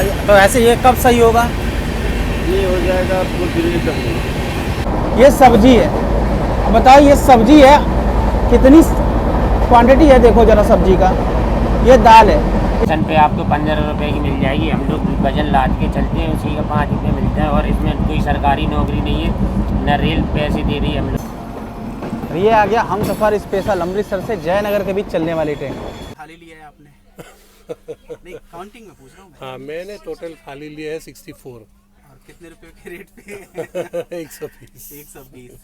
तो ऐसे ये कब सही होगा? ये हो जाएगा आपको ग्रिल करनी। ये सब्जी है, बताओ ये सब्जी है, कितनी क्वांटिटी है देखो जरा सब्जी का। ये दाल है, स्टेशन पे आपको 15 रुपए की मिल जाएगी। हम लोग वजन लाद के चलते हैं, उसी का 5 रुपये मिलता है। और इसमें कोई सरकारी नौकरी नहीं है, न रेल पैसे दे रही है हम लोग। ये आ गया हम सफ़र स्पेशल अमृतसर से जयनगर के बीच चलने वाली ट्रेन। थाली लिया है आपने? नहीं, काउंटिंग में पूछ रहा हूँ। हाँ, मैंने टोटल थाली लिया है 64। और कितने रुपए के रेट पे? 120। 120,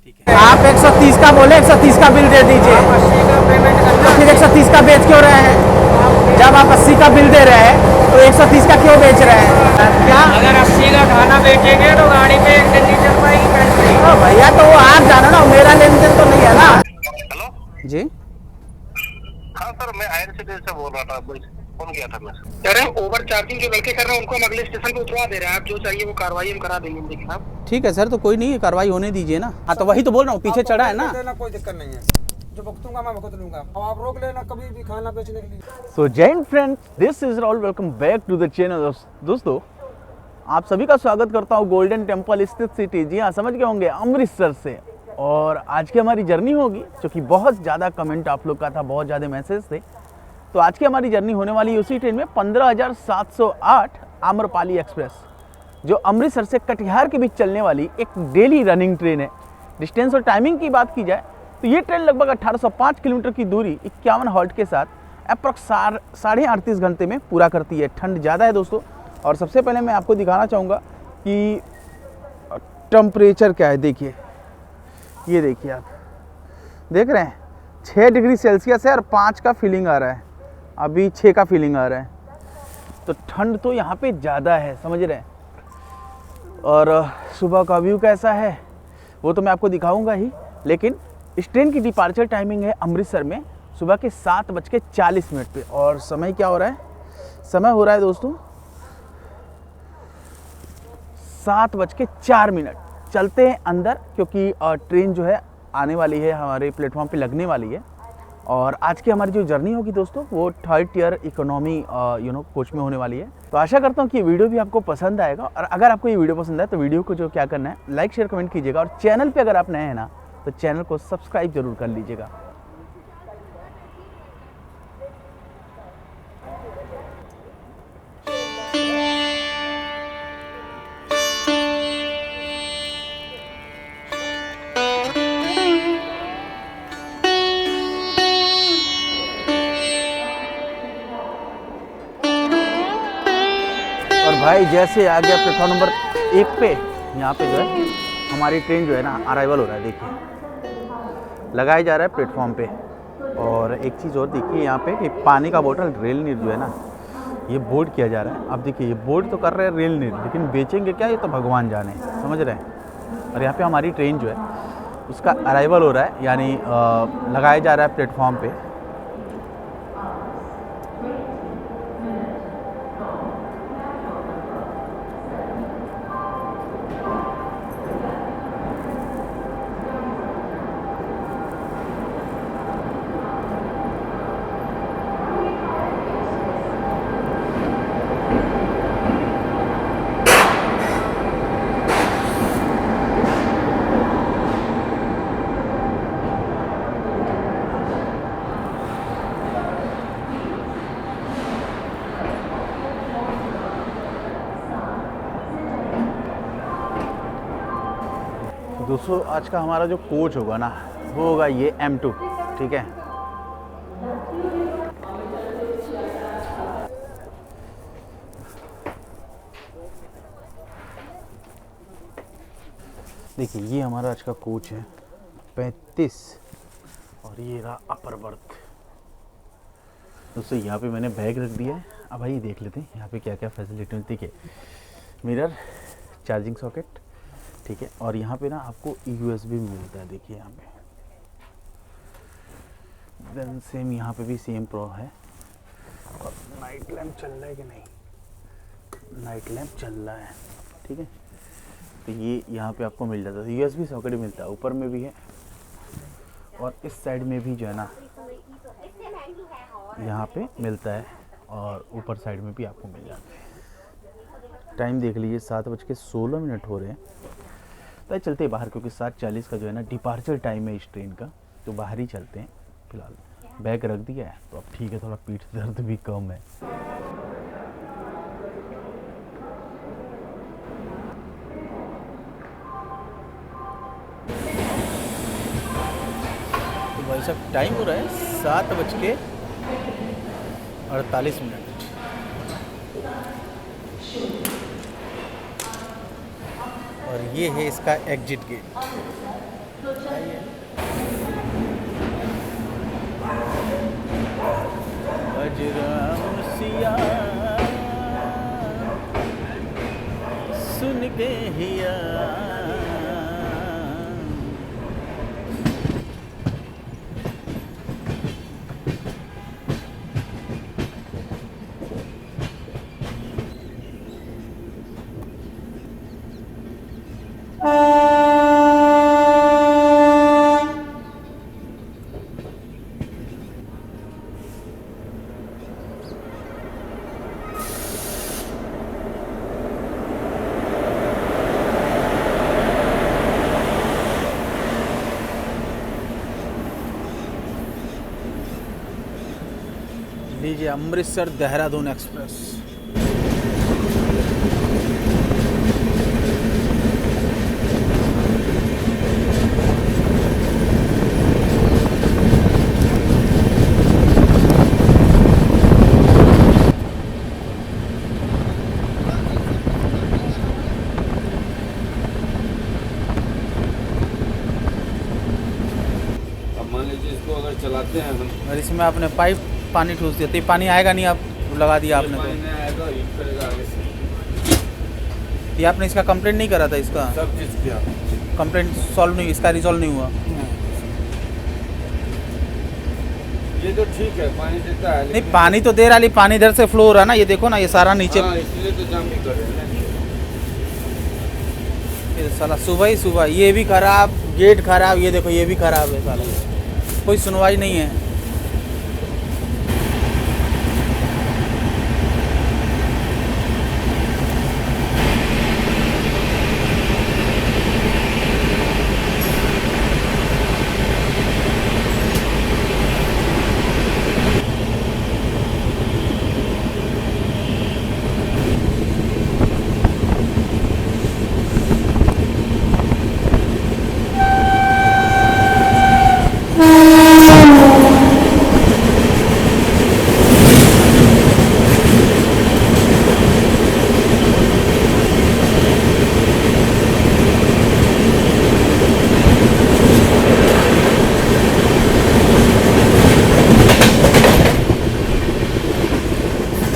ठीक है। आप 130 का बोले, 130 का बिल दे दीजिए। 80 का पेमेंट करना, फिर 130 का बेच क्यों रहे हैं? जब आप 80 का बिल दे रहे हैं तो 130 का क्यों बेच रहे हैं? क्या अगर 80 का खाना बेचेंगे तो गाड़ी पे एक दिन नहीं चल पाएगी पैसे। भैया तो वो आप जानो ना, मेरा लेन देन तो नहीं है ना। हेलो जी हाँ सर, मैं आईआरसीटीसी से बोल रहा था, फोन किया था मैं। कह रहे हैं ओवर चार्जिंग जो लड़के कर रहे हैं उनको हम अगले स्टेशन पे उतरवा दे रहे हैं। आप जो चाहिए वो कार्रवाई हम करा देंगे उनके खिलाफ। ठीक है सर, तो कोई नहीं, कार्रवाई होने दीजिए ना। हाँ तो वही तो बोल रहा हूँ, पीछे चढ़ा है ना। कोई दिक्कत नहीं है, जो भुगतूंगा मैं भुगत लूंगा। अब आप रोक लेना कभी भी खाना बेचने के लिए। सो जैन friends, this is Rahul, welcome back to the channel. दोस्तों आप सभी का स्वागत करता हूँ गोल्डन टेम्पल स्थित सिटी, जी हाँ समझ गए होंगे, अमृतसर से। और आज की हमारी जर्नी होगी, क्योंकि बहुत ज़्यादा कमेंट आप लोग का था, बहुत ज़्यादा मैसेज थे। तो आज की हमारी जर्नी होने वाली है उसी ट्रेन में 15,708 आम्रपाली एक्सप्रेस, जो अमृतसर से कटिहार के बीच चलने वाली एक डेली रनिंग ट्रेन है। डिस्टेंस और टाइमिंग की बात की जाए तो ये ट्रेन लगभग 1805 किलोमीटर की दूरी 51 हॉल्ट के साथ अप्रॉक्स 38.5 घंटे में पूरा करती है। ठंड ज़्यादा है दोस्तों, और सबसे पहले मैं आपको दिखाना चाहूँगा कि टेम्परेचर क्या है। देखिए, ये देखिए, आप देख रहे हैं 6 डिग्री सेल्सियस है और 5 का फीलिंग आ रहा है, अभी 6 का फीलिंग आ रहा है। तो ठंड तो यहाँ पे ज़्यादा है, समझ रहे हैं। और सुबह का व्यू कैसा है वो तो मैं आपको दिखाऊंगा ही, लेकिन इस ट्रेन की डिपार्चर टाइमिंग है अमृतसर में सुबह के 7:40 पे। और समय क्या हो रहा है? समय हो रहा है दोस्तों 7:04। चलते हैं अंदर, क्योंकि ट्रेन जो है आने वाली है, हमारे प्लेटफॉर्म पे लगने वाली है। और आज की हमारी जो जर्नी होगी दोस्तों वो 3rd टियर इकोनॉमी कोच में होने वाली है। तो आशा करता हूँ कि ये वीडियो भी आपको पसंद आएगा। और अगर आपको ये वीडियो पसंद आए तो वीडियो को जो क्या करना है, लाइक शेयर कमेंट कीजिएगा। और चैनल पे अगर आप नए हैं ना तो चैनल को सब्सक्राइब जरूर कर लीजिएगा। और भाई जैसे आ गया प्लेटफॉर्म नंबर 1 पे, यहाँ पे जो है हमारी ट्रेन जो है ना अराइवल हो रहा है। देखिए लगाया जा रहा है प्लेटफॉर्म पे। और एक चीज़ और देखिए यहाँ पे कि पानी का बोतल रेल नीर जो है ना, ये बोर्ड किया जा रहा है। अब देखिए ये बोर्ड तो कर रहे हैं रेल नीर, लेकिन बेचेंगे क्या ये तो भगवान जाने, समझ रहे हैं। और यहाँ पे हमारी ट्रेन जो है उसका अराइवल हो रहा है, यानी लगाया जा रहा है प्लेटफॉर्म पे। दोस्तों आज का हमारा जो कोच होगा ना वो होगा ये M2, ठीक है। देखिए ये हमारा आज का कोच है 35, और ये रहा अपर बर्थ। दोस्तों यहाँ पे मैंने बैग रख दिया है। अब भाई देख लेते हैं यहाँ पे क्या क्या फैसिलिटी मिलती है। मिरर, चार्जिंग सॉकेट, ठीक है। और यहाँ पे ना आपको USB भी मिलता है, देखिए यहाँ पे। देन सेम यहाँ पे भी सेम प्रो है। और नाइट लैम्प चल रहा है कि नहीं? नाइट लैम्प चल रहा है, ठीक है। तो ये यहाँ पे आपको मिल जाता है, USB सॉकेट भी मिलता है, ऊपर में भी है और इस साइड में भी जो है ना यहाँ पे मिलता है, और ऊपर साइड में भी आपको मिल जाता है। टाइम देख लीजिए 7:16 हो रहे हैं। तो चलते हैं बाहर, क्योंकि 7:40 का जो है ना डिपार्चर टाइम है इस ट्रेन का, तो बाहर ही चलते हैं। फिलहाल बैग रख दिया है तो अब ठीक है, थोड़ा पीठ दर्द भी कम है। तो भाई साहब टाइम हो रहा है 7:48। और ये है इसका एग्जिट गेट। बजरंग सिया सुन के हिया। लीजिए अमृतसर देहरादून एक्सप्रेस। अब मान लीजिए इसको अगर चलाते हैं हम, और इसमें आपने पाइप पानी ठूस दिया, तो ये पानी आएगा नहीं, आप लगा दिया आपने पानी नहीं आएगा, हीट करेगा आगे से। तो ये आपने इसका कंप्लेंट नहीं करा था? इसका सब चीज़ किया, कंप्लेंट सॉल्व नहीं, इसका रिजॉल्व नहीं हुआ? ये तो ठीक है पानी देता है, नहीं, पानी तो दे रहा है, पानी इधर से फ्लो हो रहा है ना, ये देखो ना, ये सारा नीचे। हाँ, इसलिए तो जाम भी कर रहे हैं। ये साला सुबह ही सुबह ये भी खराब, गेट खराब, ये देखो ये भी खराब है साला, कोई सुनवाई नहीं है।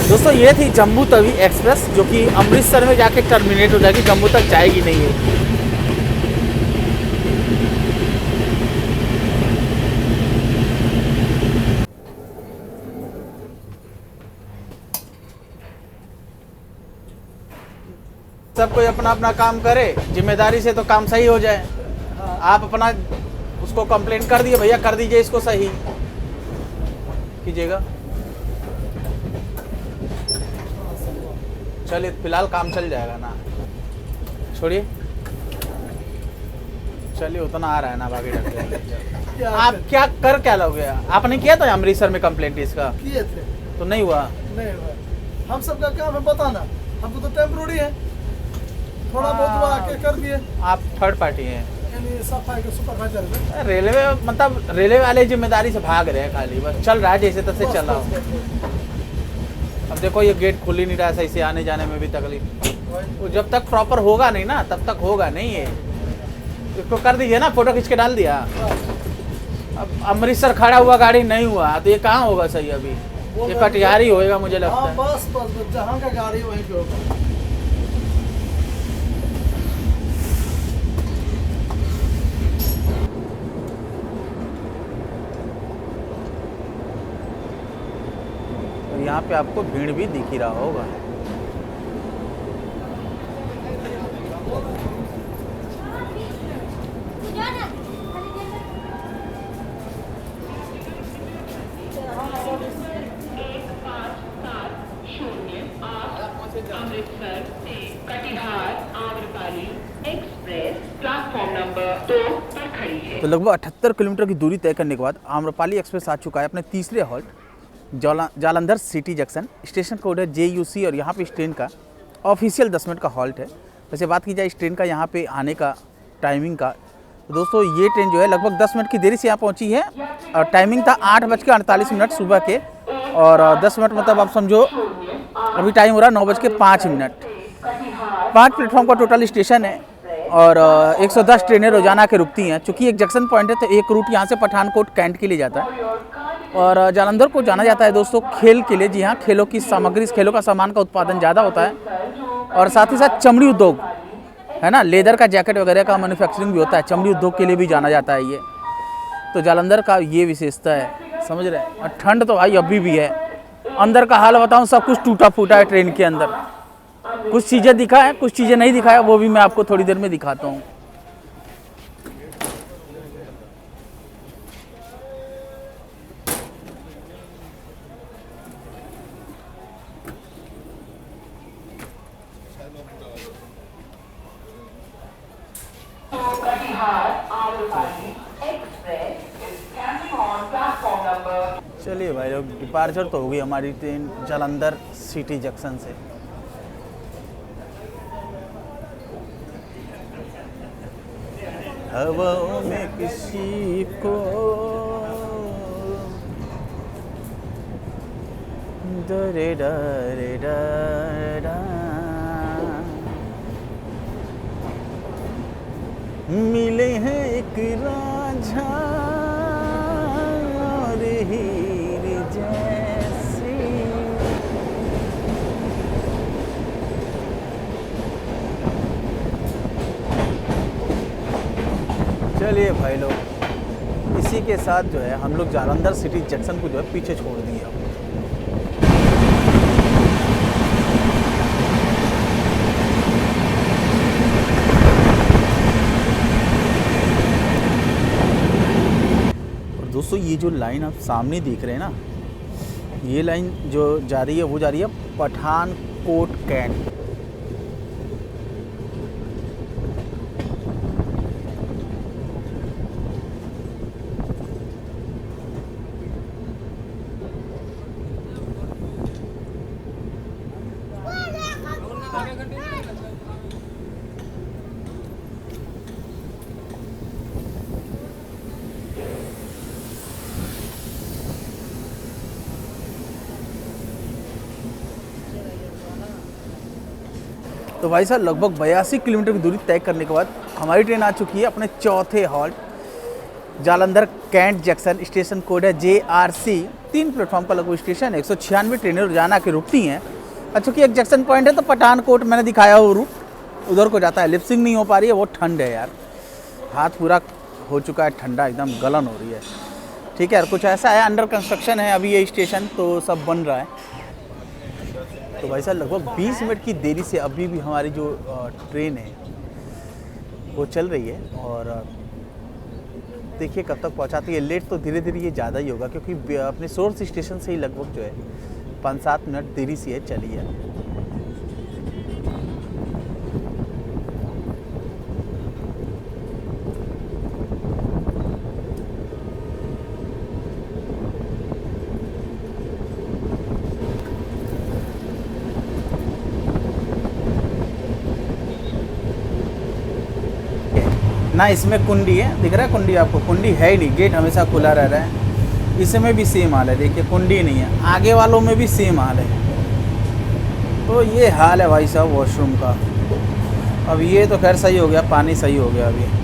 दोस्तों ये थी जम्मू तवी एक्सप्रेस, जो कि अमृतसर में जाके टर्मिनेट हो जाएगी, जम्मू तक जाएगी नहीं है। सब कोई अपना अपना काम करे जिम्मेदारी से, तो काम सही हो जाए। आप अपना उसको कंप्लेंट कर दिए, भैया कर दीजिए इसको सही कीजिएगा। चलिए फिलहाल काम चल जाएगा ना, छोड़िए, चलिए उतना आ रहा है ना, बाकी डरते। आप क्या लोगे? आपने किया था अमृतसर में कंप्लेंट इसका? किए थे, तो नहीं हुआ? नहीं हुआ। हम सबका काम है बताना, हमको तो टेम्पोररी है, थोड़ा बहुत हुआ आके कर दिए। आप थर्ड पार्टी हैं, यानी सफाई के सुपरवाइजर है। रेलवे मतलब रेलवे वाले जिम्मेदारी से भाग रहे हैं, खाली बस चल रहा है जैसे तैसे चल रहा हो। अब देखो ये गेट खुल ही नहीं रहा है सही से, आने जाने में भी तकलीफ। वो जब तक प्रॉपर होगा नहीं ना तब तक होगा नहीं है। इसको कर दीजिए ना, फोटो खींच के डाल दिया। अब अमृतसर खड़ा हुआ गाड़ी नहीं हुआ तो ये कहाँ होगा सही? अभी ये कटिहार ही होएगा मुझे लगता है। बस बस जहाँ का गाड़ी वहीं पे होगा। यहाँ पे आपको भीड़ भी दिख ही रहा होगा। अमृतसर से तो लगभग 78 किलोमीटर की दूरी तय करने के बाद आम्रपाली एक्सप्रेस आ चुका है अपने तीसरे halt Jalandhar city junction. Station code है JUC और यहाँ पे इस ट्रेन का ऑफिशियल 10 मिनट का हॉल्ट है। वैसे बात की जाए इस ट्रेन का यहाँ पे आने का टाइमिंग का, तो दोस्तों ये ट्रेन जो है लगभग 10 मिनट की देरी से यहाँ पहुँची है और टाइमिंग था 8:48 सुबह के, और 10 मिनट मतलब आप समझो अभी टाइम हो रहा है 9:05। 5 प्लेटफॉर्म का टोटल स्टेशन है और 110 ट्रेनें रोजाना के रुकती हैं। चूँकि एक जंक्शन पॉइंट है तो एक रूट यहाँ से पठानकोट कैंट के लिए जाता है और जालंधर को जाना जाता है दोस्तों खेल के लिए। जी हाँ, खेलों की सामग्री, खेलों का सामान का उत्पादन ज़्यादा होता है और साथ ही साथ चमड़ी उद्योग है ना, लेदर का जैकेट वगैरह का मैन्युफैक्चरिंग भी होता है, चमड़ी उद्योग के लिए भी जाना जाता है ये। तो जालंधर का ये विशेषता है, समझ रहे हैं। और ठंड तो भाई अभी भी है, अंदर का हाल बताऊँ सब कुछ टूटा फूटा है ट्रेन के अंदर। कुछ चीज़ें दिखा है, कुछ चीज़ें नहीं दिखाया, वो भी मैं आपको थोड़ी देर में दिखाता हूँ। चलिए भाई लोग, डिपार्चर तो होगी हमारी ट्रेन जालंधर सिटी जंक्शन से। हवाओं में किसी को डरे डरे डरा, मिले हैं एक राजा और हीर जैसी। चलिए भाई लोग, इसी के साथ जो है हम लोग जालंधर सिटी जंक्शन को जो है पीछे छोड़ दिए अब। दोस्तों ये जो लाइन आप सामने देख रहे हैं ना, ये लाइन जो जा रही है वो जा रही है पठानकोट कैंट। तो भाई साहब लगभग 82 किलोमीटर की दूरी तय करने के बाद हमारी ट्रेन आ चुकी है अपने चौथे halt Jalandhar cantt junction. Station code है JRC। 3 प्लेटफॉर्म का लगभग स्टेशन है, 196 ट्रेनें रोजाना की रुकती हैं। और चूँकि एक जंक्शन पॉइंट है तो पठानकोट मैंने दिखाया वो रूट उधर को जाता है। लिपसिंग नहीं हो पा रही है, वो ठंड है यार, हाथ पूरा हो चुका है ठंडा, एकदम गलन हो रही है। ठीक है, और कुछ ऐसा है, अंडर कंस्ट्रक्शन है अभी ये स्टेशन, तो सब बन रहा है। तो भाई साहब लगभग 20 मिनट की देरी से अभी भी हमारी जो ट्रेन है वो चल रही है और देखिए कब तक पहुंचाती है। लेट तो धीरे धीरे ये ज़्यादा ही होगा क्योंकि अपने सोर्स स्टेशन से ही लगभग जो है 5-7 मिनट देरी से है चली है। ना इसमें कुंडी है, दिख रहा है कुंडी आपको? कुंडी है ही नहीं, गेट हमेशा खुला रह रहा है। इसमें भी सेम हाल है, देखिए कुंडी नहीं है। आगे वालों में भी सेम हाल है। तो ये हाल है भाई साहब वॉशरूम का। अब ये तो खैर सही हो गया, पानी सही हो गया अभी।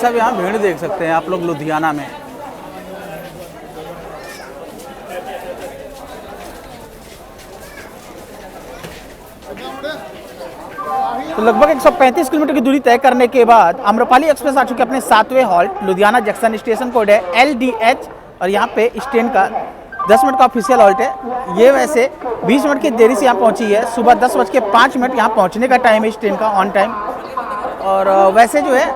साहब यहाँ भीड़ देख सकते हैं आप लोग लुधियाना में। तो लगभग 135 किलोमीटर की दूरी तय करने के बाद आम्रपाली एक्सप्रेस आ चुकी है अपने 7वें halt Ludhiana junction. Station code है LDH और यहाँ पे इस ट्रेन का 10 मिनट का ऑफिशियल हॉल्ट है। ये वैसे 20 मिनट की देरी से यहाँ पहुँची है। सुबह 10:05 यहाँ पहुँचने का टाइम है इस ट्रेन का ऑन टाइम। और वैसे जो है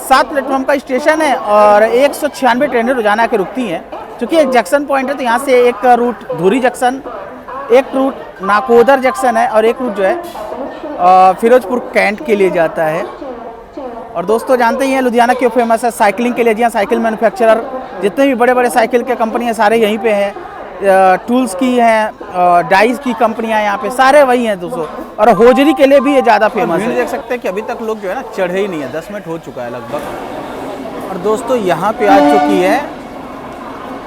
7 प्लेटफॉर्म का स्टेशन है और 196 ट्रेनें रोजाना के रुकती हैं। क्योंकि एक जंक्शन पॉइंट है तो यहाँ से एक रूट धुरी जंक्शन, एक रूट नाकोदर जंक्शन है और एक रूट जो है फिरोजपुर कैंट के लिए जाता है। और दोस्तों जानते ही हैं लुधियाना क्यों फेमस है, साइकिलिंग के लिए। जी हाँ, साइकिल मैन्युफैक्चरर जितने भी बड़े बड़े साइकिल के कंपनी हैं सारे यहीं पे हैं। टूल्स की हैं, डाइस की कंपनियां यहाँ पे सारे वही हैं दोस्तों। और होजरी के लिए भी ये ज़्यादा फेमस है। देख सकते हैं कि अभी तक लोग जो है ना चढ़े ही नहीं है, 10 मिनट हो चुका है लगभग। और दोस्तों यहाँ पे आ चुकी है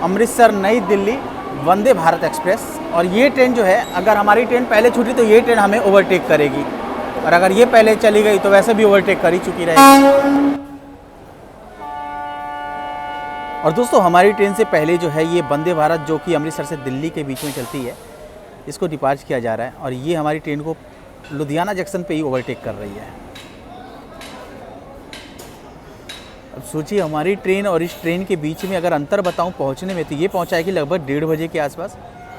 अमृतसर नई दिल्ली वंदे भारत एक्सप्रेस। और ये ट्रेन जो है अगर हमारी ट्रेन पहले छूटी तो ये ट्रेन हमें ओवरटेक करेगी, और अगर ये पहले चली गई तो वैसे भी ओवरटेक कर ही चुकी रहेगी। और दोस्तों हमारी ट्रेन से पहले जो है ये वंदे भारत जो कि अमृतसर से दिल्ली के बीच में चलती है, इसको डिपार्च किया जा रहा है और ये हमारी ट्रेन को लुधियाना जंक्शन पे ही ओवरटेक कर रही है। अब सोचिए हमारी ट्रेन और इस ट्रेन के बीच में अगर अंतर बताऊं पहुंचने में, तो ये पहुंचाएगी लगभग 1:30 बजे के आसपास।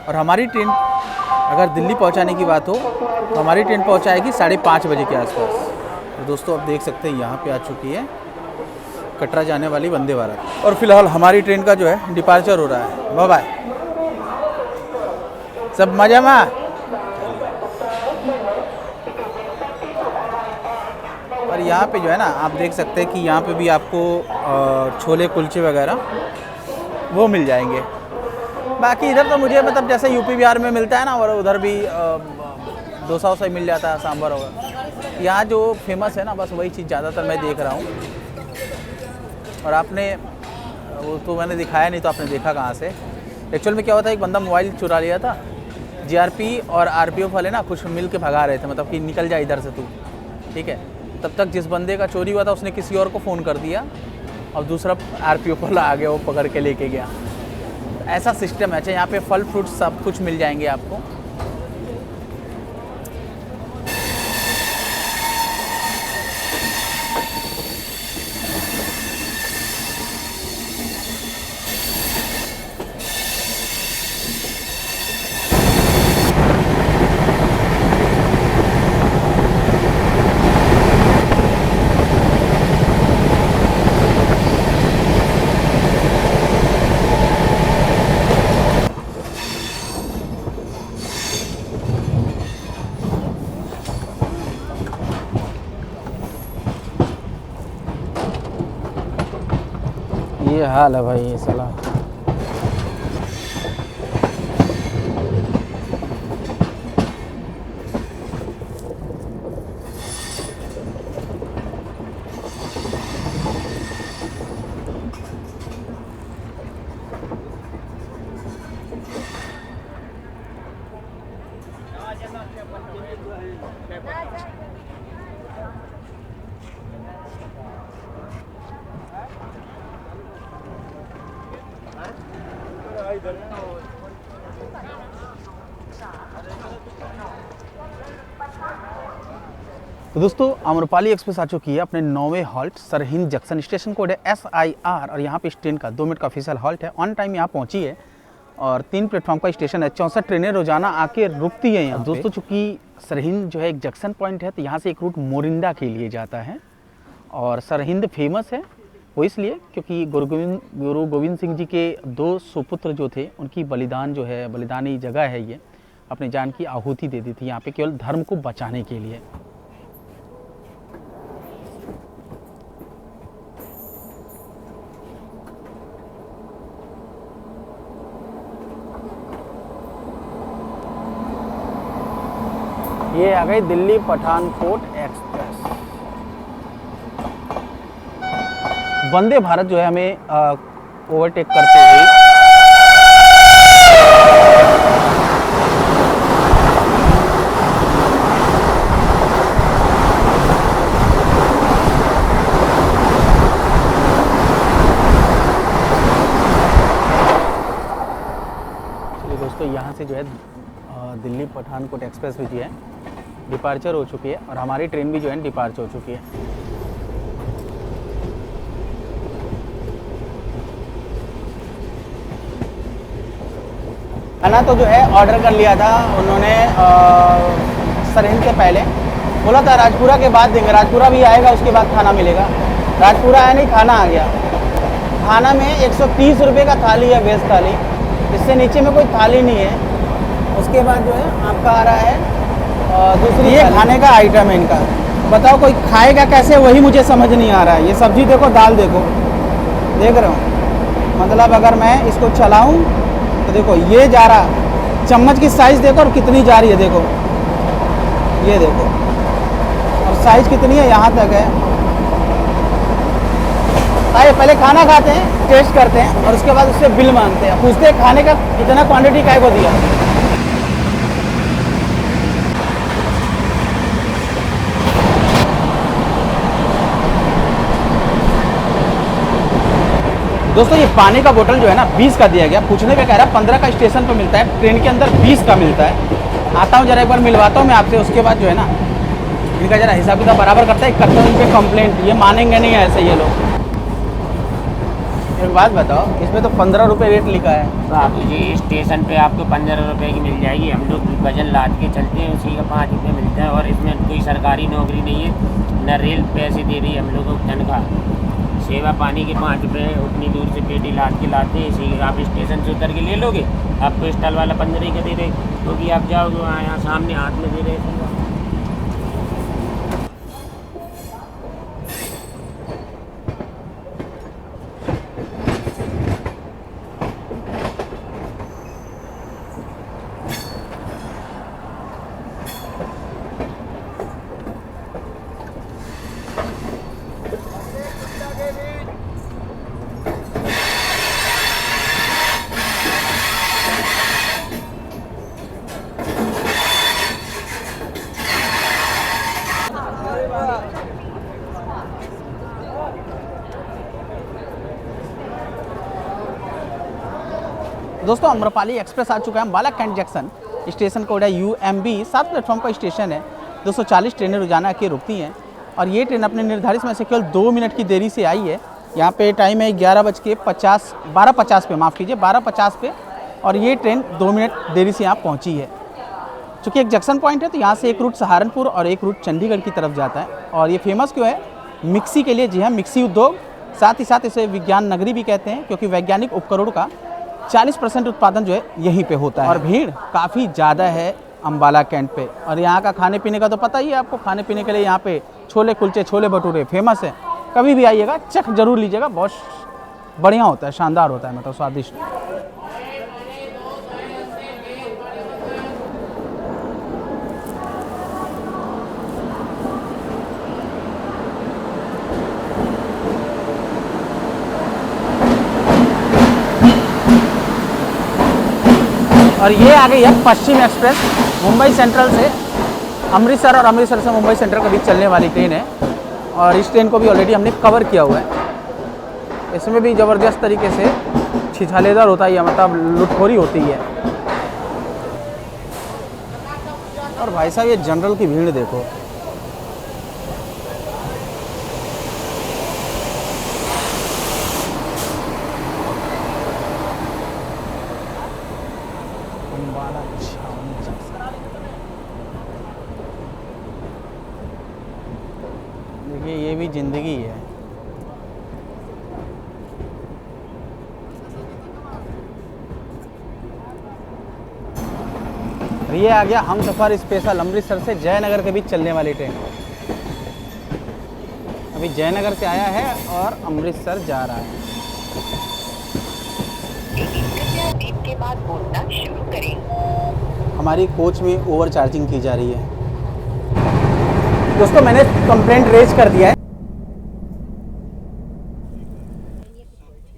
और हमारी ट्रेन अगर दिल्ली पहुंचाने की बात हो तो हमारी ट्रेन पहुंचाएगी 5:30 बजे के आसपास। तो दोस्तों आप देख सकते हैं यहाँ पे आ चुकी है कटरा जाने वाली वंदे भारत। और फिलहाल हमारी ट्रेन का जो है डिपार्चर हो रहा है। बाय बाय, सब मजा में। और यहाँ पे जो है ना आप देख सकते हैं कि यहाँ पे भी आपको छोले कुलचे वगैरह वो मिल जाएंगे। बाकी इधर तो मुझे मतलब जैसे यूपी बिहार में मिलता है ना, और उधर भी डोसा वोसा मिल जाता है, सांभर होगा। यहाँ जो फेमस है ना बस वही चीज़ ज़्यादातर मैं देख रहा हूँ। और आपने वो तो मैंने दिखाया नहीं तो आपने देखा कहाँ से। एक्चुअल में क्या होता है, एक बंदा मोबाइल चुरा लिया था। GRP और RPO वाले ना कुछ मिल के भगा रहे थे, मतलब कि निकल जा इधर से तू, ठीक है। तब तक जिस बंदे का चोरी हुआ था उसने किसी और को फ़ोन कर दिया और दूसरा RPO वाला आ गया, वो पकड़ के लेके गया। ऐसा सिस्टम है। अच्छा यहाँ पे फल फ्रूट सब कुछ मिल जाएंगे आपको। ये हाल है भाई ये साला। तो दोस्तों आम्रपाली एक्सप्रेस आ चुकी है अपने 9वें halt Sirhind junction. Station code है SIR और यहाँ पे इस ट्रेन का 2 मिनट का ऑफिशियल हॉल्ट है। ऑन टाइम यहाँ पहुँची है और 3 प्लेटफॉर्म का स्टेशन है। 64 ट्रेनें रोजाना आके रुकती हैं यहाँ। दोस्तों चूँकि सरहिंद जो है एक जंक्शन पॉइंट है तो यहाँ से एक रूट मोरिंडा के लिए जाता है। और सरहिंद फेमस है वो इसलिए क्योंकि गुरु गोविंद सिंह जी के 2 सुपुत्र जो थे उनकी बलिदान जो है, बलिदानी जगह है ये, अपनी जान की आहुति दे दी थी यहाँ पे केवल धर्म को बचाने के लिए। ये आ गई दिल्ली पठानकोट एक्सप्रेस। वंदे भारत जो है हमें ओवरटेक करते हुए से जो है दिल्ली पठानकोट एक्सप्रेस भी जो है डिपार्चर हो चुकी है और हमारी ट्रेन भी जो है डिपार्चर हो चुकी है। खाना तो जो है ऑर्डर कर लिया था उन्होंने सरहिंद के पहले, बोला था राजपुरा के बाद देंगे, राजपुरा भी आएगा उसके बाद खाना मिलेगा। राजपुरा आया नहीं, खाना आ गया। खाना में 130 रुपये का थाली है, वेज थाली, इससे नीचे में कोई थाली नहीं है। उसके बाद जो है आपका आ रहा है दूसरी, ये खाने का आइटम है इनका। बताओ कोई खाएगा कैसे, वही मुझे समझ नहीं आ रहा है। ये सब्जी देखो, दाल देखो, देख रहे हो, मतलब अगर मैं इसको चलाऊं तो देखो ये जा रहा, चम्मच की साइज़ देखो और कितनी जा रही है, देखो ये देखो, और साइज़ कितनी है, यहाँ तक है। आइए पहले खाना खाते हैं, टेस्ट करते हैं और उसके बाद उससे बिल मांगते हैं, पूछते हैं खाने का कितना क्वांटिटी काय को दिया। दोस्तों ये पानी का बोतल जो है ना 20 का दिया गया, पूछने पे कह रहा 15 का स्टेशन पर मिलता है, ट्रेन के अंदर 20 का मिलता है। आता हूँ जरा एक बार मिलवाता हूँ मैं आपसे, उसके बाद जो है ना इनका जरा हिसाब किताब बराबर करता है, करता हूँ इन पर कंप्लेंट, ये मानेंगे नहीं ऐसे ये लोग। एक बात बताओ, इसमें तो 15 रुपये रेट लिखा है। बाबू जी स्टेशन पे आपको 15 रुपये की मिल जाएगी, हम लोग वजन लाद के चलते हैं, उसी का 5 रुपये मिलता है। और इसमें कोई सरकारी नौकरी नहीं है, न रेल पैसे दे रही है हम लोगों को तनख्वाह। सेवा पानी के 5 रुपये उतनी दूर से पेटी लाद के लाते हैं, इसी आप स्टेशन से उतर के ले लोगे, आपको स्टॉल वाला 15 का दे रहे, क्योंकि आप जाओगे वहाँ यहाँ सामने हाथ में दे रहे। दोस्तों अम्रपाली एक्सप्रेस आ चुका है Ambala cantt junction, station code है UMB, 7 प्लेटफॉर्म का स्टेशन है। 240 ट्रेनें रोजाना आके रुकती हैं और ये ट्रेन अपने निर्धारित समय से केवल 2 मिनट की देरी से आई है। यहाँ पे टाइम है 12:50 पे, माफ़ कीजिए 12:50 पे, और ये ट्रेन 2 मिनट देरी से यहाँ पहुँची है। चूँकि एक जंक्शन पॉइंट है तो यहाँ से एक रूट सहारनपुर और एक रूट चंडीगढ़ की तरफ जाता है। और ये फेमस क्यों है? मिक्सी के लिए। जी हाँ, मिक्सी उद्योग, साथ ही साथ इसे विज्ञान नगरी भी कहते हैं, क्योंकि वैज्ञानिक उपकरणों का 40% उत्पादन जो है यहीं पे होता है। और भीड़ काफ़ी ज़्यादा है अम्बाला कैंट पे। और यहाँ का खाने पीने का तो पता ही है आपको, खाने पीने के लिए यहाँ पे छोले कुलचे, छोले भटूरे फेमस है। कभी भी आइएगा, चख जरूर लीजिएगा, बहुत बढ़िया होता है, शानदार होता है, मतलब स्वादिष्ट। और ये आ गई है पश्चिम एक्सप्रेस, मुंबई सेंट्रल से अमृतसर और अमृतसर से मुंबई सेंट्रल के बीच चलने वाली ट्रेन है। और इस ट्रेन को भी ऑलरेडी हमने कवर किया हुआ है। इसमें भी ज़बरदस्त तरीके से छिछालेदार होता है, मतलब लुटखोरी होती है। और भाई साहब ये जनरल की भीड़ देखो, देखिए ये भी जिंदगी है। ये आ गया हम सफ़र स्पेशल, अमृतसर से जयनगर के बीच चलने वाली ट्रेन। अभी जयनगर से आया है और अमृतसर जा रहा है। बीप के बाद बोलना शुरू करें। हमारी कोच में ओवर चार्जिंग की जा रही है। दोस्तों मैंने कंप्लेंट रेज कर दिया है।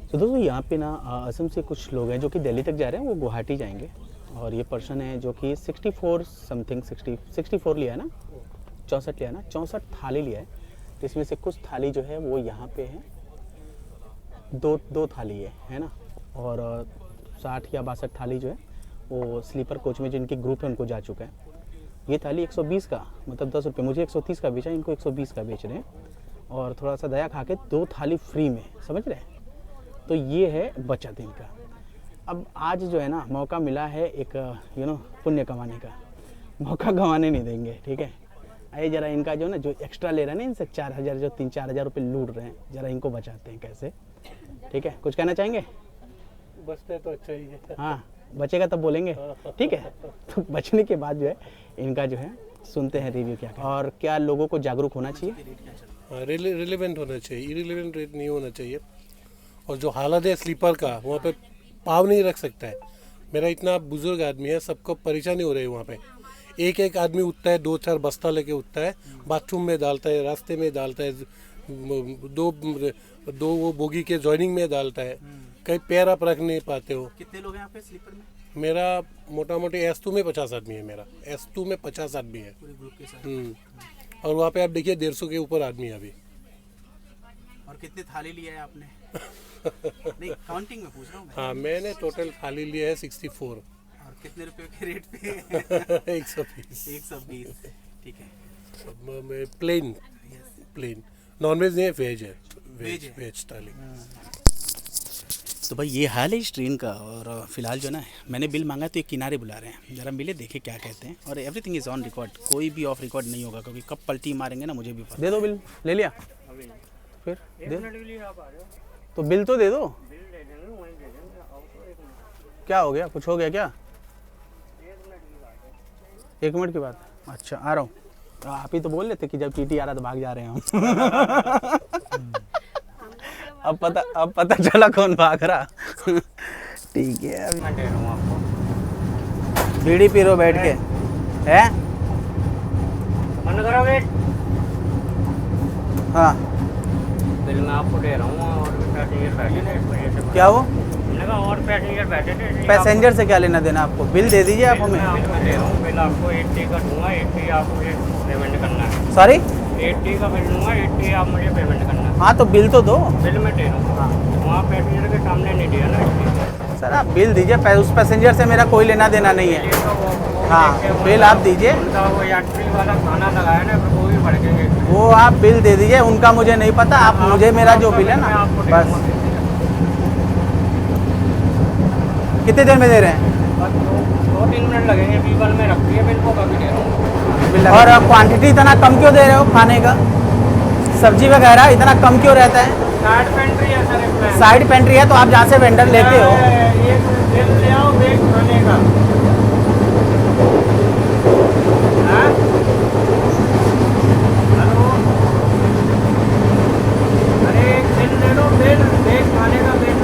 तो दोस्तों यहाँ पे ना असम से कुछ लोग हैं जो कि दिल्ली तक जा रहे हैं, वो गुवाहाटी जाएंगे। और ये पर्सन है जो कि 64 समथिंग 64 लिया है ना, 64 लिया है ना, 64 थाली लिया है। तो इसमें से कुछ थाली जो है वो यहाँ पे है, दो थाली है ना, और 60 या 62 थाली जो है वो स्लीपर कोच में जिनकी ग्रुप है उनको जा चुका है। ये थाली 120 का, मतलब 10 रुपये, मुझे 130 का बेचा, इनको 120 का बेच रहे हैं। और थोड़ा सा दया खा के 2 थाली फ्री में, समझ रहे हैं। तो ये है बचत इनका। अब आज जो है ना मौका मिला है एक पुण्य कमाने का, मौका गंवाने नहीं देंगे, ठीक है। आइए ज़रा इनका जो ना जो एक्स्ट्रा ले रहे हैं ना इनसे 4000 जो 3-4 हज़ार रुपये लूट रहे हैं, ज़रा इनको बचाते हैं कैसे, ठीक है। कुछ कहना चाहेंगे? बचते तो अच्छा ही है। हाँ, बचेगा तब बोलेंगे, ठीक है। तो बचने के बाद जो है इनका जो है सुनते हैं रिव्यू क्या और क्या लोगों को जागरूक होना चाहिए, रिलेवेंट होना चाहिए, इरिलेवेंट रेट नहीं होना चाहिए। और जो हालत है स्लीपर का, वहाँ पे पाव नहीं रख सकता है। मेरा इतना बुजुर्ग आदमी है, सबको परेशानी हो रही है वहाँ पे। एक आदमी उठता है, 2-4 बस्ता लेके उठता है, बाथरूम में डालता है, रास्ते में डालता है, दो वो बोगी के जॉइनिंग में डालता है, कहीं पैर आप रख नहीं पाते हो। कितने लोग हैं यहाँ पे स्लीपर में? मेरा मोटा मोटी S2 में 50 आदमी है, मेरा S2 में 50 आदमी है पूरे ग्रुप के साथ। और वहाँ पे आप देखिए 150 के ऊपर आदमी है अभी। और कितनी थाली लिया है आपने? नहीं, काउंटिंग में पूछ रहा हूँ। हाँ, मैंने टोटल थाली लिया है 64। और कितने रुपए के रेट पे? 120। 120, ठीक है। प्लेन नॉनवेज नहीं है, वेज है, वेज थाली। तो भाई ये हाल है इस ट्रेन का। और फिलहाल जो ना मैंने बिल मांगा तो ये किनारे बुला रहे हैं, ज़रा मिले देखे क्या कहते हैं। और एवरीथिंग इज़ ऑन रिकॉर्ड, कोई भी ऑफ रिकॉर्ड नहीं होगा, क्योंकि कब पलटी मारेंगे ना मुझे भी पता। दे दो बिल, ले लिया फिर दे, तो बिल तो दे दो। क्या हो गया, कुछ हो गया क्या? 1 मिनट की बात। अच्छा, आ रहा हूँ। आप ही तो बोल लेते कि जब टीटी आ रहा तो भाग जा रहे हैं हम। अब पता चला कौन भाग रहा। ठीक है, अभी बीड़ी पी लो बैठ के, है? बंद करो गेट। हाँ, बिल मैं आपको दे रहा हूँ। और भी पैसेंजर बैठे थे, इस वजह से क्या वो लगा। और पैसेंजर बैठे थे, इसलिए पैसेंजर से क्या लेना देना आपको? बिल दे दीजिए आप बिल मैं हमें। आपको दे रहा हूँ। बिल आपको 80 का दूंगा, 80 आपको पेमेंट करना है। सॉरी, 80 का बिल दूंगा, 80 आप मुझे पेमेंट करना है। हाँ तो बिल तो दो। बिल मैं दे रहा हूँ। हाँ, वहाँ पैसेंजर के सामने नहीं दिया ना, इसलिए। सर आप बिल दीजिए, उस पैसेंजर से मेरा कोई लेना देना नहीं है। ये तो वो हाँ, देखते हो, बिल आप दीजिए। उनका वो यात्री वाला खाना लगाया ना, फिर वो भी बढ़ गए। वो आप बिल दे दीजिए, उनका मुझे नहीं पता। आप मुझे मेरा जो बिल है ना बस। कितने देर में दे रहे हैं? 2-3 मिनट लगेंगे। पीपल में रखती है बिल को, कभी दे रहा हूँ। और क्वांटिटी इतना कम क्यों दे रहे हो खाने का? सब्जी वगैरह इतना कम क्यों रहता है? साइड पेंट्री है सर इसमें। साइड पेंट्री है तो आप जहाँ से वेंडर लेते हो। ये बिल ले आओ, बेच खाने का। हाँ? हेलो, अरे एक बिल ले लो, बिल बेच खाने का बिल।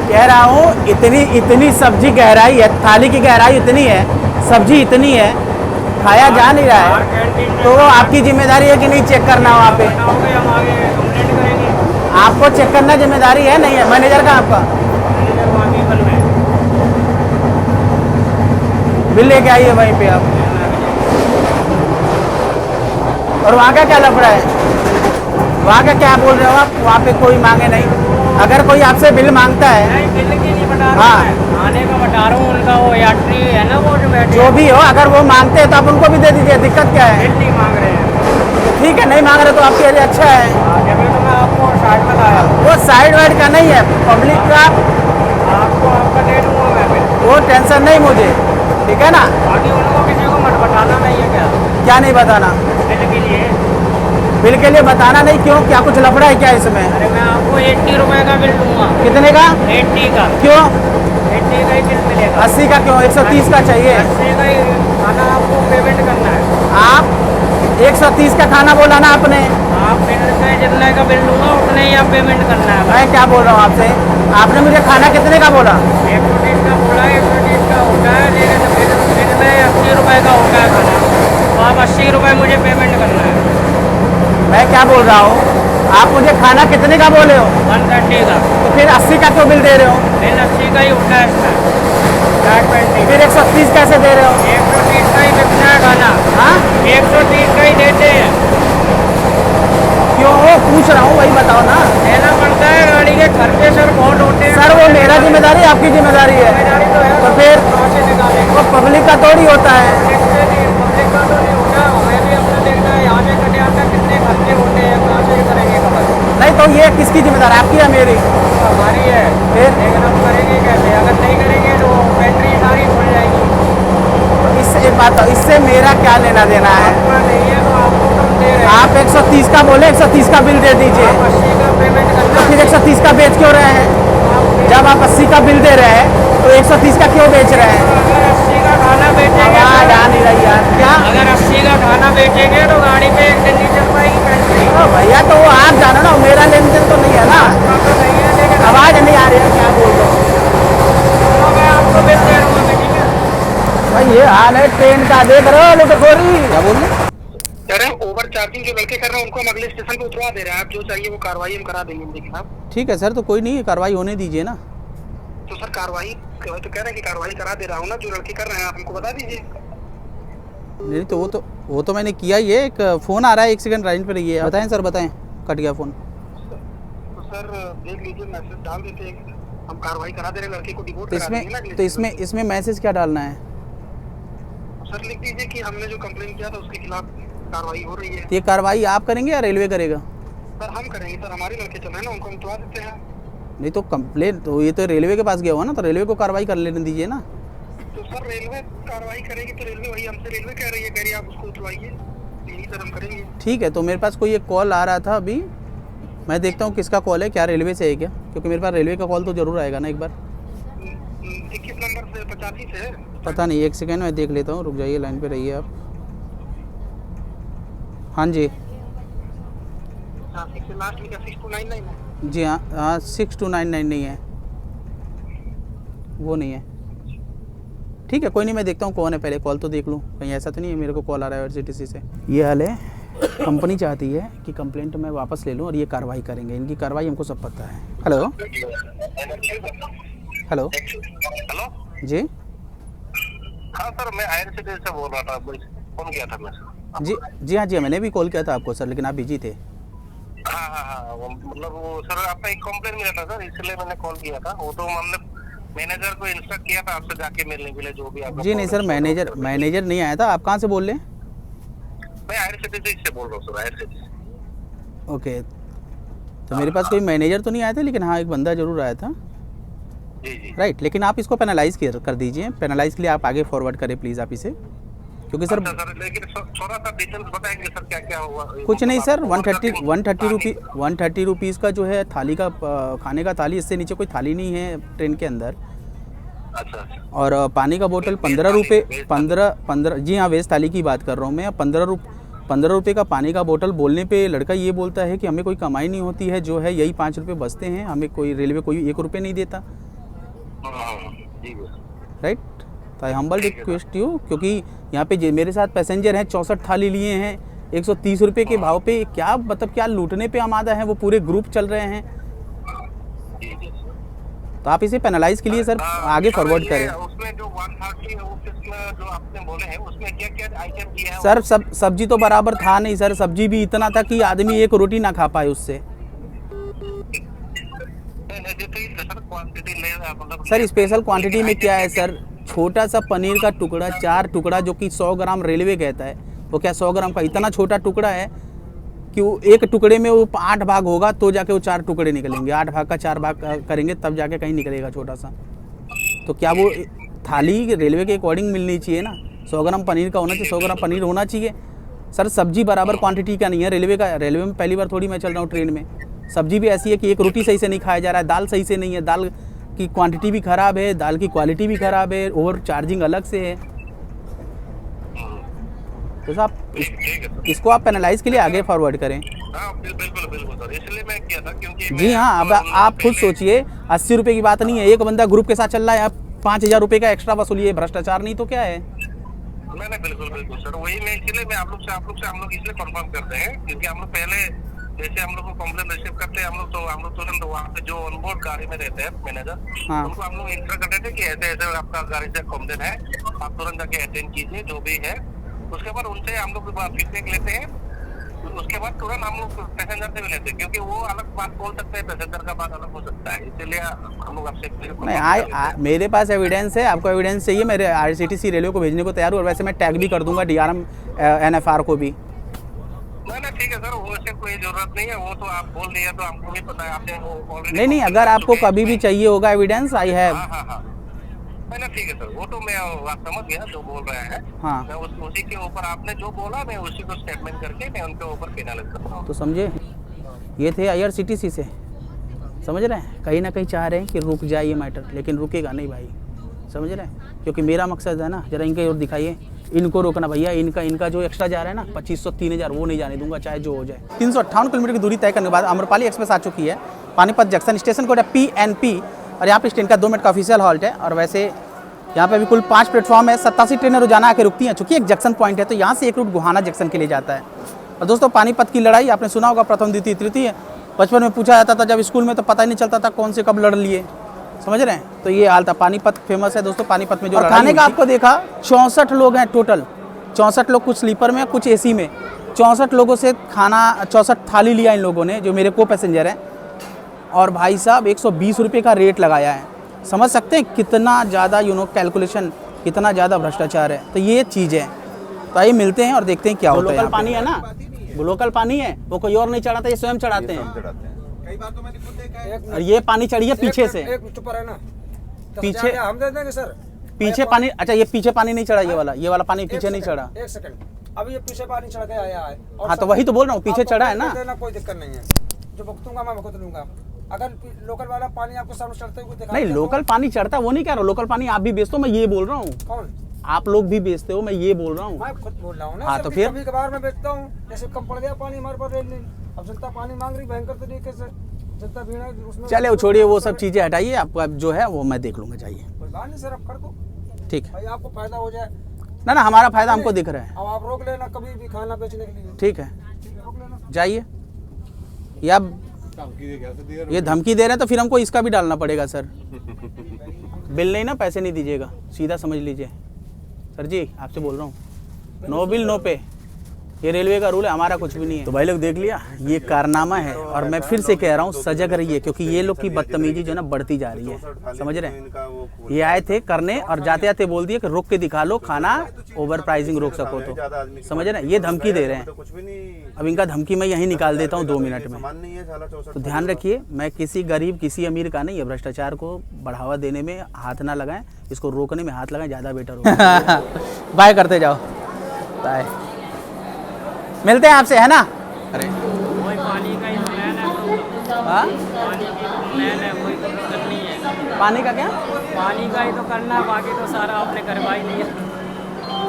कह रहा हूँ इतनी सब्जी गहराई है, थाली की गहराई इतनी है, सब्जी इतनी है, खाया जा नहीं रहा है। तो आपकी जिम्मेदारी है कि नहीं चेक करना वहाँ पे? बताओगे, हम आगे कंप्लेंट करेंगे। आपको चेक करना जिम्मेदारी है नहीं है? मैनेजर का आपका पीपल में बिल लेके आइए वहीं पे आप। और वहाँ का क्या लफड़ा है? वहाँ का क्या बोल रहे हो आप? वहाँ पे कोई मांगे नहीं। अगर कोई आपसे बिल मांगता है, नहीं, बिल की नहीं बता रहा हाँ। हूँ, खाने का बता रहा हूँ। उनका वो यात्री है ना, वो जो बैठे जो भी हो, अगर वो मांगते हैं तो आप उनको भी दे दीजिए, दिक्कत क्या है? बिल नहीं मांग रहे हैं। ठीक है, नहीं मांग रहे तो आपके लिए अच्छा है। जब तो मैं आपको साइड में लाया, वो साइड वाइड का नहीं है, पब्लिक का। आपको आपका दे दूंगा मैं बिल। वो टेंशन नहीं मुझे, ठीक है ना? बाकी उनको किसी को मत बताना नहीं है क्या क्या नहीं बताना? बिल के लिए? बिल के लिए बताना नहीं क्यों? क्या कुछ लफड़ा है क्या इसमें? अरे मैं आपको 80 रुपए का बिल दूंगा। कितने का? 80 का। क्यों? 80 का ही बिल मिलेगा। 80 का क्यों? 130 का चाहिए। 80 का ही खाना आपको पेमेंट करना है। आप 130 का खाना बोला ना आपने? आप बिल का जितने का बिल दूंगा उतने ही आप पेमेंट करना है। मैं क्या बोल रहा हूँ आपसे? आपने मुझे खाना कितने का बोला? 130 का बोला, 130 का होता है, लेकिन बिल में 80 रुपए का होता है खाना। तो आप 80 रुपए मुझे पेमेंट करना है। मैं क्या बोल रहा हूँ? आप मुझे खाना कितने का बोले हो? 130 का। तो फिर 80 का क्यों बिल दे रहे हो? बिल 80 का ही होता है इसका। फिर 130 कैसे दे रहे हो? 130 का ही बिकना है खाना। हाँ, 130 का ही देते हैं। क्यों? वो पूछ है किसकी जिम्मेदारी, आपकी या मेरी? हमारी है, फिर लेकिन हम करेंगे कैसे? अगर नहीं करेंगे तो बैटरी सारी खुल जाएगी। एक बात, इससे मेरा क्या लेना देना है? आपका नहीं है तो आपको कम दे रहे हैं। आप 130 का बोले, 130 का बिल दे दीजिए। आप 80 का पेमेंट तो करना। फिर 130 का बेच क्यों रहे हैं? जब आप 80 का बिल दे रहे हैं तो 130 का क्यों बेच रहे हैं? अगर 80 का खाना बेचेंगे आवाज आ नहीं रही यार, क्या? अगर 80 का खाना बेचेंगे तो गाड़ी पे एक दिन नहीं चल पाएगी बैटरी। भैया तो वो आप जानो ना, मेरा लेन देन तो नहीं है ना। आपका तो नहीं है, लेकिन आवाज नहीं आ रही है, क्या बोल रहे हो? मैं आपको बिल दे रहा हूँ, ठीक है? भाई ये हाल है ट्रेन का, देख रहे हो लुटखोरी। क्या बोल रहे? कह रहे हैं ओवर चार्जिंग जो लड़के कर रहे हैं उनको हम अगले स्टेशन पे उतरवा दे रहे हैं। आप जो चाहिए वो कार्रवाई हम करा देंगे उनके खिलाफ। ठीक है सर, तो कोई नहीं, कार्रवाई होने दीजिए ना। तो सर कार्रवाई तो कह रहे हैं कि कार्रवाई करा दे रहा हूँ ना, जो लड़के कर रहे हैं आप हमको बता दीजिए। नहीं तो वो तो मैंने किया ही है। एक फ़ोन आ रहा है, एक सेकंड लाइन पे रहिए। बताएं सर, बताएं, कट गया फ़ोन। तो सर देख लीजिए, मैसेज डाल देते हैं, हम कार्रवाई करा दे रहे हैं, लड़के को डिपोर्ट तो करा देंगे ना अगले तो स्टेशन पे। इसमें मैसेज क्या डालना है? सर लिख दीजिए कि हमने जो कंप्लेन किया था उसके खिलाफ कार्रवाई हो रही है। तो ये कार्रवाई आप करेंगे या रेलवे करेगा? सर हम करेंगे सर, हमारे लड़के चल रहे हैं ना, उनको हम उतरवा देते हैं। नहीं तो कंप्लेन तो ये तो रेलवे के पास गया हुआ ना, तो रेलवे को कार्रवाई कर लेने दीजिए ना। तो सर रेलवे कार्रवाई करेगी तो रेलवे वही हमसे रेलवे कह रही है आप उसको उतरवाइए। यही सर हम करेंगे। ठीक है, तो मेरे पास कोई एक कॉल आ रहा था अभी, मैं देखता हूँ किसका कॉल है, क्या रेलवे से है क्या? क्योंकि मेरे पास रेलवे का कॉल तो ज़रूर आएगा ना एक बार। 21 नंबर से 85 से है। पता नहीं, एक सेकेंड में देख लेता हूँ, रुक जाइए, लाइन पे रहिए आप। हाँ जी, लास्ट में 6299 है। जी हाँ हाँ, 6299 नहीं है, वो नहीं है। ठीक है, कोई नहीं, मैं देखता हूँ कौन है, पहले कॉल तो देख लूँ, कहीं ऐसा तो नहीं है मेरे को कॉल आ रहा है RCTC से। ये हाल है, कंपनी चाहती है कि कंप्लेंट मैं वापस ले लूँ और ये कार्रवाई करेंगे। इनकी कार्रवाई हमको सब पता है। हेलो हेलो हेलो जी हाँ सर, मैं IRCTC से बोल रहा था, फोन किया था मैं सर। जी हाँ जी, मैंने भी कॉल किया था आपको सर, लेकिन आप बिजी थे। हाँ मतलब वो सर आपका एक कंप्लेन मिला था सर, इसलिए मैंने कॉल किया था। वो तो हमने मैनेजर को इंस्ट्रक्ट किया था आपसे जाके मिलने के लिए, जो भी आपका। जी नहीं सर, मैनेजर नहीं आया था। आप कहाँ से बोल रहे हैं? मैं IRCTC से बोल रहा हूँ सर, IRCTC। ओके, तो मेरे पास कोई मैनेजर तो नहीं आया था, लेकिन हाँ एक बंदा जरूर आया था। जी राइट, लेकिन आप इसको पेनलाइज कर दीजिए। पेनलाइज के लिए आप आगे फॉरवर्ड करें प्लीज़ आप इसे, क्योंकि सर लेकिन थोड़ा सा डिटेल्स बताएंगे सर, क्या क्या हुआ? कुछ नहीं सर, 130 रुपीज़ का जो है थाली का, खाने का थाली, इससे नीचे कोई थाली नहीं है ट्रेन के अंदर। अच्छा। और पानी का बोतल 15 रुपये, 15 जी हाँ, वेज थाली की बात कर रहा हूँ मैं। 15 रुपये का पानी का बोतल बोलने पे लड़का ये बोलता है कि हमें कोई कमाई नहीं होती है, जो है यही 5 रुपये बचते हैं, हमें कोई रेलवे कोई 1 रुपये नहीं देता। राइट, तो आई हम्बल रिक्वेस्ट यू, क्योंकि यहाँ पे मेरे साथ पैसेंजर हैं, 64 थाली लिए हैं 130 रुपये के भाव पे। क्या मतलब, क्या लूटने पे आमादा है, वो पूरे ग्रुप चल रहे हैं। तो आप इसे पेनलाइज के लिए सर आगे फॉरवर्ड करें। उसमें जो 130 जो आपने बोले हैं, उसमें क्या क्या आइटम किया है? सर सब्जी तो बराबर था नहीं सर, सब्जी भी इतना था कि आदमी एक रोटी ना खा पाए उससे। सर स्पेशल क्वांटिटी में क्या है सर, छोटा सा पनीर का टुकड़ा, 4 टुकड़ा, जो कि 100 ग्राम रेलवे कहता है, वो क्या 100 ग्राम का इतना छोटा टुकड़ा है कि वो एक टुकड़े में वो 8 भाग होगा तो जाके वो 4 टुकड़े निकलेंगे। 8 भाग का 4 भाग करेंगे तब जाके कहीं निकलेगा छोटा सा। तो क्या वो थाली रेलवे के अकॉर्डिंग मिलनी चाहिए ना? 100 ग्राम पनीर का होना चाहिए, 100 ग्राम पनीर होना चाहिए। सर सब्जी बराबर क्वांटिटी का नहीं है रेलवे में पहली बार थोड़ी मैं चल रहा हूँ ट्रेन में। सब्जी भी ऐसी है कि एक रोटी सही से नहीं खाया जा रहा है, दाल सही से नहीं है, दाल की क्वांटिटी भी ख़राब है, दाल की क्वालिटी भी ख़राब है, ओवर चार्जिंग अलग से है। तो साहब इसको आप पेनलाइज के लिए आगे फॉरवर्ड करें। बिल्कुल सर, इसलिए मैं किया था, क्योंकि जी हाँ, अब आप खुद सोचिए, 80 रुपये की बात नहीं है, एक बंदा ग्रुप के साथ चल रहा है, आप 5000 रुपये का एक्स्ट्रा वसूलिए, भ्रष्टाचार नहीं तो क्या है? नहीं बिल्कुल सर, वही मैं इसलिए मैं आप लोग से हम लोग इसलिए कंफर्म करते हैं, क्योंकि हम लोग पहले जैसे हम लोग को कंप्लेन रिसीव करते हैं, हम लोग तुरंत वहाँ पे जो ऑनबोर्ड गाड़ी में रहते हैं मैनेजर, हाँ। उनको हम लोग इंस्ट्रक्ट करते थे कि ऐसे आपका गाड़ी से कंप्लेन है, आप तुरंत जाके अटेंड कीजिए जो भी है। उसके बाद उनसे हम लोग फीडबैक लेते हैं, उसके बाद तुरंत हम लोग पैसेंजर से भी लेते हैं, क्योंकि वो अलग बात बोल सकते हैं, पैसेंजर का बात अलग हो सकता है, इसलिए हम लोग आपसे नहीं, मेरे पास एविडेंस है। आपको एविडेंस चाहिए? मेरे RCTC रेलवे को भेजने को तैयार हूँ, और वैसे मैं टैग भी कर दूंगा DRM NFR को भी। नहीं ठीक है सर, वो से कोई जरूरत नहीं है, वो तो आप बोल दिया तो हमको भी पता है, आपने वो already नहीं, अगर आपको कभी भी चाहिए होगा एविडेंस, आई हैव। हाँ ना, ठीक है सर, वो तो मैं आप समझ गया जो बोल रहा है। हाँ, मैं उसी के ऊपर आपने जो बोला मैं उसी को स्टेटमेंट करके मैं उनके ऊपर पेनलाइज करता हूँ। तो समझे, ये थे IRCTC से, समझ रहे हैं, कहीं ना कहीं चाह रहे हैं कि रुक जाए ये मैटर, लेकिन रुकेगा नहीं भाई, समझ रहे हैं, क्योंकि मेरा मकसद है ना, जरा इनके और दिखाइए, इनको रोकना भैया, इनका जो एक्स्ट्रा जा रहा है ना 2500 3000 वो नहीं जाने दूंगा, चाहे जो हो जाए। 358 किलोमीटर की दूरी तय करने के बाद आम्रपाली एक्सप्रेस आ चुकी है पानीपत जंक्शन, स्टेशन कोड है PNP, और यहाँ पे ट्रेन का 2 मिनट का ऑफिशियल हॉल्ट है। और वैसे यहाँ पे अभी कुल 5 प्लेटफॉर्म है, 87 ट्रेनें रोजाना आके रुकती हैं, चूँकि एक जंक्शन पॉइंट है तो यहाँ से एक रूट गोहाना जंक्शन के लिए जाता है। और दोस्तों, पानीपत की लड़ाई आपने सुना होगा, प्रथम द्वितीय तृतीय, बचपन में पूछा जाता था जब स्कूल में, तो पता ही नहीं चलता था कौन से कब लड़ लिए, समझ रहे हैं। तो ये हाल था, पानीपत फेमस है दोस्तों, पानीपत में जो खाने का आपको देखा 64 लोग हैं टोटल, 64 लोग, कुछ स्लीपर में कुछ AC में, 64 लोगों से खाना 64 थाली लिया इन लोगों ने, जो मेरे को पैसेंजर हैं। और भाई साहब 120 रुपये का रेट लगाया है, समझ सकते हैं कितना ज़्यादा कैलकुलेशन, कितना ज़्यादा भ्रष्टाचार है। तो ये चीज़ है, तो आइए मिलते हैं और देखते हैं क्या होता है। लोकल पानी है ना, वो लोकल पानी है, वो कोई और नहीं चढ़ाता, ये स्वयं चढ़ाते हैं। कई बार तो मैंने खुद देखा है। और ये पानी चढ़ी है पीछे से, एक चुप है ना, पीछे हम दे देंगे सर, पीछे पानी। अच्छा, ये पीछे पानी नहीं चढ़ा, ये वाला पानी पीछे नहीं चढ़ा। एक सेकंड, अभी ये पीछे पानी चढ़ के आया है। और हाँ, तो वही तो बोल रहा हूँ, पीछे चढ़ा है ना। कोई दिक्कत नहीं है, जो भुगतूंगा मैं भुगत लूंगा। अगर लोकल वाला पानी आपको सामने चढ़ते हुए दिखा, नहीं, लोकल पानी चढ़ता वो नहीं कह रहा हूँ, लोकल पानी आप भी बेचते हो, मैं ये बोल रहा हूँ। कौन? आप लोग भी बेचते हो, मैं ये बोल रहा हूँ। मैं खुद बोल रहा हूँ ना। हाँ, तो फिर कभी कभार मैं बेचता हूँ, जैसे कम पड़ गया पानी हमारे पास, रेल नहीं, अब जनता पानी मांग रही भयंकर तरीके से, जनता भीड़ है उसमें। चले वो छोड़िए, वो सब चीज़ें हटाइए, आपको अब जो है वो मैं देख लूँगा, जाइए। कोई बात नहीं सर, अब कर दो, ठीक है भाई आपको फायदा हो जाए ना, हमारा फायदा हमको दिख रहा है। अब आप रोक लेना कभी भी खाना बेचने के लिए, ठीक है, रोक लेना। जाइए। या ये धमकी दे रहे हैं तो फिर हमको इसका भी डालना पड़ेगा सर। बिल नहीं ना, पैसे नहीं दीजिएगा, सीधा समझ लीजिए सर जी, आपसे बोल रहा हूँ, नो बिल नो पे, ये रेलवे का रूल है, हमारा कुछ भी नहीं है। तो भाई लोग देख लिया, ये कारनामा है, और मैं फिर से कह रहा हूँ सजग रहिए, क्योंकि ये लोग की बदतमीजी जो है ना बढ़ती जा रही है, समझ रहे हैं। ये आए थे करने और जाते जाते बोल दिए कि रोक के दिखा लो, खाना ओवर प्राइसिंग रोक सको तो, समझ रहे हैं, ये धमकी दे रहे हैं। अब इनका धमकी मैं यहीं निकाल देता हूँ 2 मिनट में। तो ध्यान रखिए, मैं किसी गरीब किसी अमीर का नहीं है, भ्रष्टाचार को बढ़ावा देने में हाथ ना लगाएं, इसको रोकने में हाथ लगाएं, ज़्यादा बेटर होगा। बाय करते जाओ, बाय, मिलते हैं आपसे, है ना। अरे पानी का ही प्लान है, हाँ, प्लान है, कोई तो करनी है। पानी का क्या? पानी का ही तो करना है, बाकी तो सारा आपने करवा ही दिया।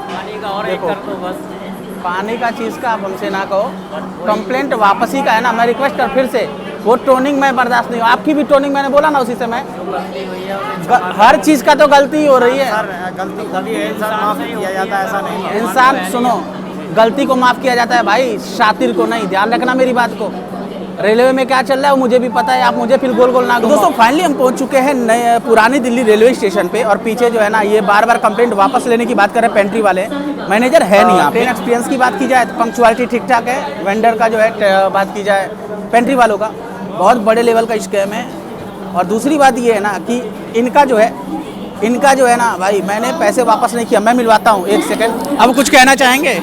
पानी का और एक कर दो बस। पानी का चीज़ का आप हमसे ना कहो, कंप्लेंट वापसी का है ना, मैं रिक्वेस्ट कर फिर से, वो टोनिंग मैं बर्दाश्त नहीं हूँ, आपकी भी टोनिंग मैंने बोला ना उसी समय, हर चीज़ का तो गलती हो रही है। गलती कभी इंसान माफ किया जाता है, ऐसा नहीं है। इंसान सुनो, गलती को माफ़ किया जाता है भाई, शातिर को नहीं, ध्यान रखना मेरी बात को। रेलवे में क्या चल रहा है वो मुझे भी पता है, आप मुझे फिर गोल गोल ना घुमाओ। दोस्तों फाइनली हम पहुंच चुके हैं नए पुरानी दिल्ली रेलवे स्टेशन पे, और पीछे जो है ना ये बार बार कंप्लेंट वापस लेने की बात कर रहे हैं, पेंट्री वाले मैनेजर है नहीं यहाँ पे। एक्सपीरियंस की बात की जाए तो पंक्चुअलिटी ठीक ठाक है, वेंडर का जो है बात की जाए, पेंट्री वालों का बहुत बड़े लेवल का स्कैम है। और दूसरी बात ये है ना कि इनका जो है ना भाई, मैंने पैसे वापस नहीं किया, मैं मिलवाता हूँ, एक सेकेंड। अब कुछ कहना चाहेंगे?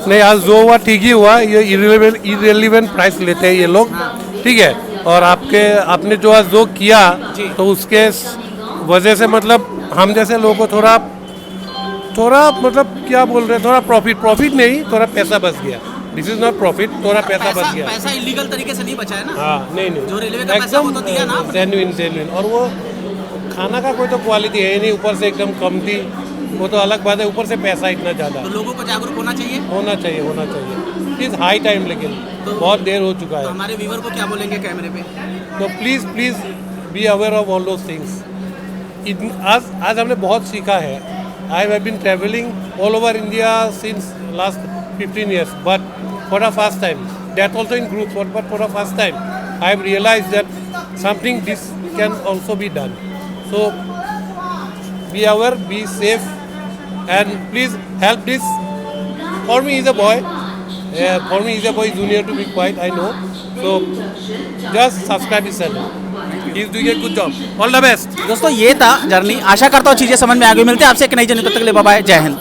नहीं, आज जो हुआ ठीक ही हुआ, ये इरेलीवेंट प्राइस लेते हैं ये लोग, ठीक है। और आपने जो आज जो किया तो उसके वजह से मतलब हम जैसे लोगों को थोड़ा मतलब क्या बोल रहे हैं, थोड़ा प्रॉफिट नहीं, थोड़ा पैसा बच गया। दिस इज नॉट प्रॉफिट, थोड़ा पैसा बच गया। पैसा इलीगल तरीके से नहीं बचा है ना। हाँ, नहीं जो रेलवे का पैसा वो तो दिया ना, जेन्युइन। और वो खाना का कोई तो क्वालिटी है नहीं, ऊपर से एकदम कम थी, वो तो अलग बात है, ऊपर से पैसा इतना ज़्यादा। तो लोगों को जागरूक होना चाहिए। प्लीज़ हाई टाइम, लेकिन बहुत देर हो चुका है। तो हमारे व्यूअर को क्या बोलेंगे कैमरे पे? तो please be aware of all those things. आज हमने बहुत सीखा है। I have been travelling all over India since last 15 years, but for the first time, that also in groups, but for the first time, I have realized that something this can also be done. So be aware, be safe, and please help this. For me, he's a boy. He's a boy, junior to be quiet, I know. So just subscribe his channel. He's doing a good job. All the best. दोस्तों ये था journey, आशा करता हूँ चीज़ें समझ में आ गई। मिलते हैं आपसे एक नई जर्नी, तब तक के लिए बाय बाय, जय हिंद।